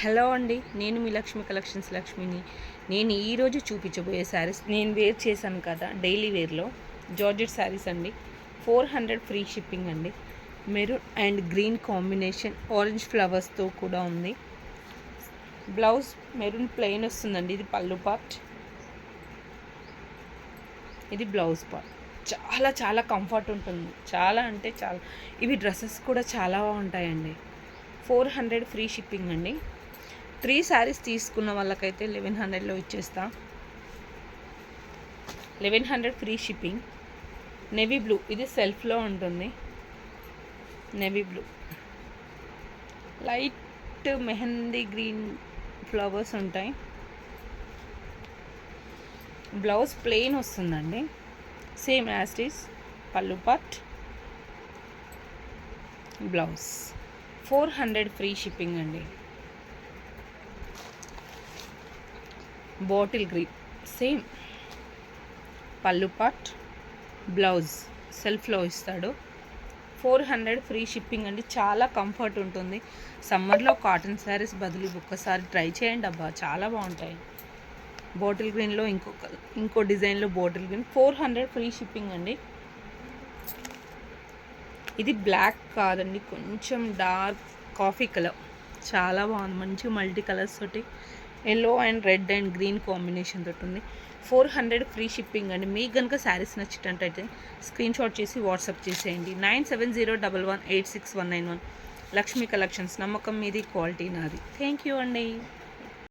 Hello అండి, నేను మీ Lakshmi collections లక్ష్మిని. నేను ఈరోజు చూపించబోయే శారీస్ నేను వేర్ చేశాను కదా డైలీ వేర్లో జార్జెట్ శారీస్ అండి. 400 ఫ్రీ షిప్పింగ్ అండి. Maroon and green combination orange ఫ్లవర్స్తో కూడా ఉంది. బ్లౌజ్ మెరూన్ ప్లెయిన్ వస్తుందండి. ఇది పళ్ళు పార్ట్, ఇది బ్లౌజ్ పార్ట్. చాలా చాలా కంఫర్ట్ ఉంటుంది, చాలా అంటే చాలా. ఇవి డ్రెస్సెస్ కూడా చాలా బాగుంటాయండి. 400 ఫ్రీ షిప్పింగ్ అండి. 3 శారీస్ తీసుకున్న వాళ్ళకైతే 1100లో ఇచ్చేస్తా. 1100 ఫ్రీ షిప్పింగ్. నేవీ బ్లూ, ఇది సెల్ఫ్లో ఉంటుంది. Navy blue, light mehndi green flowers ఉంటాయి. బ్లౌజ్ ప్లెయిన్ వస్తుందండి, సేమ్ యాజ్ ఇట్ ఈస్. పళ్ళు పార్ట్, బ్లౌజ్. 400 ఫ్రీ షిప్పింగ్ అండి. బాటిల్ గ్రీన్, సేమ్ పళ్ళు పార్ట్, బ్లౌజ్ సెల్ఫ్లో ఇస్తాడు. 400 ఫ్రీ షిప్పింగ్ అండి. చాలా కంఫర్ట్ ఉంటుంది. సమ్మర్లో కాటన్ శారీస్ బదులు ఒక్కసారి ట్రై చేయండి అబ్బా, చాలా బాగుంటాయి. బాటిల్ గ్రీన్లో ఇంకో డిజైన్లో బాటిల్ గ్రీన్. 400 ఫ్రీ షిప్పింగ్ అండి. ఇది బ్లాక్ కాదండి, కొంచెం డార్క్ కాఫీ కలర్, చాలా బాగుంది. మంచి మల్టీ కలర్స్ తోటి, yellow and red and green combination తోటి ఉంది. 400 ఫ్రీ షిప్పింగ్ అండి. మీకు కనుక శారీస్ నచ్చినట్టయితే స్క్రీన్ షాట్ చేసి వాట్సాప్ చేసేయండి. 9701186191. లక్ష్మీ కలెక్షన్స్, నమ్మకం మీది, క్వాలిటీ నాది. థ్యాంక్ యూ అండి.